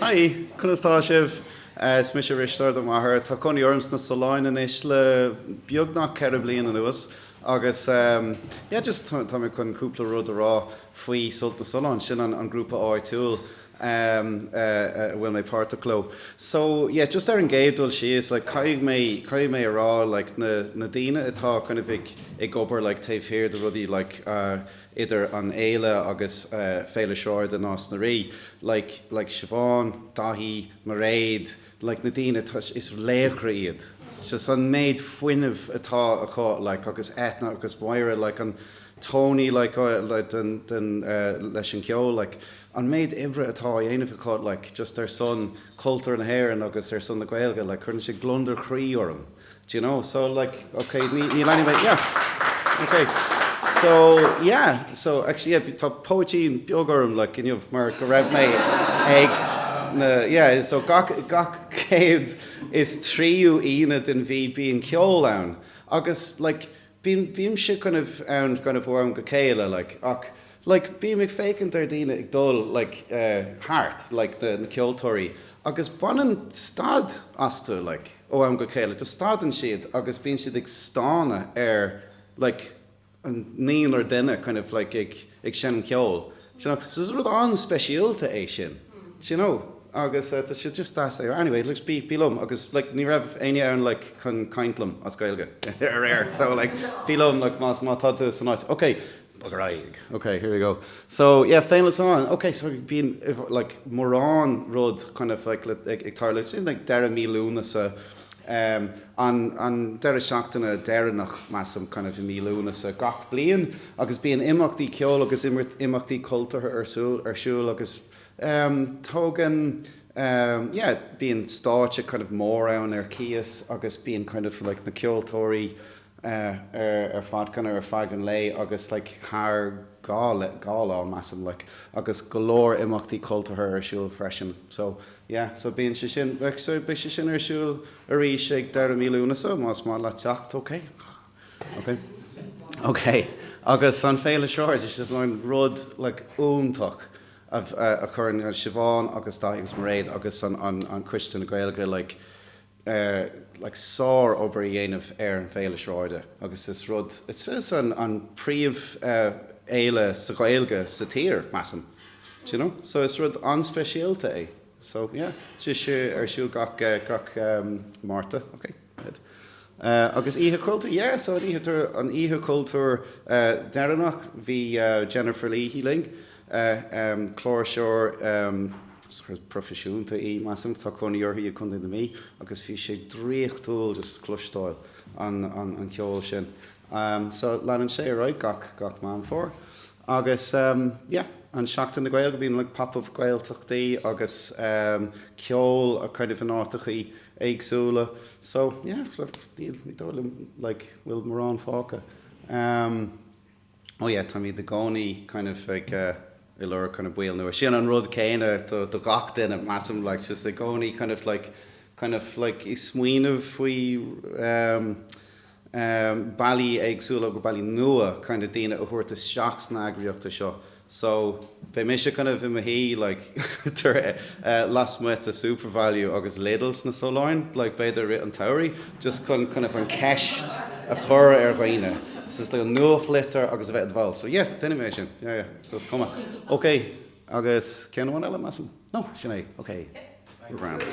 Hi, Kunastá sibh smis a ristar do maithair Tá coní orms na soláin is le beagnach ceithre bliain an nuas agus just tá mé chun cúpla rud a rá faoi sult na soláin sin an grúpa áitiúil bhfuil mé páirtacló. So just ar an géadúil si is like caigh mé a rá like na daoine atá kind of ag obair like taobh de rudí like idir an éile agus féile seoir den nás na rí like Siobhan, Dahi, Mairead, like na daoine is léachra iad. Just an méid fuinineh atá aá like agus Etna agus Moira like an Tony like den leis an ceol like an méid ibre atá dhéanamh aá like just their son cultúr na hÉireann agus their son na Gaeilge like chuann sé glundar chrí orm. Do you know? So like okay, ní anyway, okay. So actually tá poetry in beagorm like mar go raibh mé ag so gach céad is tríú iad den bhí bíon ceol ann agus like bím si kind of bhórm go céile like bí ag fécinn ar daoine ag dul like hart like na ceoltóirí agus banan stad asta like ó am go céile tá stadan siad agus bíon siad ag stána ar like an níl or duine kind of like ag sin ceol. So it's rud an speisialta é sin. You know? Agus tá si just as anyway, looks bílum agus like ní raibh aine ann like chun caintlam as Gaeilge ar so like bílum like más má táta san áit. Okay, bugger okay, here we go. So féinlas an. Okay, so bíon like morán rud kind of like ag tarla sin like deire mílúna sa an deire seachtainna deireannach measam kind of mílúna sa gach bliain agus bíon imachtaí ceol agus imachtaí cultúrtha arsúil agus tógan bíon stáite kind of mór ann ar cias agus bíon kind of like na ceoltóirí ar fad kind of ar feagan lei agus like haar gála measam like agus golóir imachtaí cultúrtha arsúil freisin. So so bíon sé sin so be sé sin arsúil a rí sé deire mílúna sa más má le teacht okay agus an féile seoir is just lein rud like úntach a chuirn Siobhan agus Dahi Mairead agus an Christian Gaeilge like sár obair dhéanamh ar an féile seoirde agus is rud it's an príomh éile sa Gaeilge sa tír measam. Do you know? So it's rud anspecialta é. So sé arsúil gach Marta. Okay, good. Agus ihe cultúr, so an ihe cultúr deireannach bhí Jennifer Lee Healing chlór seoir profisiúnta í measam tá coní orthaí a chun na mí agus bhí sé dríochtúil just clustáil an ceol sin. So leanann sé right gach man fór. Agus an seachtain na Gaeilge bhíon like pop-up Gaeltachtaí agus ceol a kind of an átachaí éagsúla. So ní dólam like bhfuil marrán fáca. Tá mí de gcónaí kind of like I leir kind of bhil nuair sin an rud céine do gach duine measam like just a gcónaí kind of like I smaoinemh faoi bailí éagsúla go bailí nua kind of daoine a thuirta seach snágriíochta seo. So be mé se kind of imahí like tar last muit a supervalue agus ladles na soláin like beidir an tairí just kind of an ceist a chur ar ghaoine. So it's like 9 litre agus a bheith adháil. So duine mé sin. So it's cuma. Okay, agus ceann bhain eile measam? No, sin é. Okay. We're grand.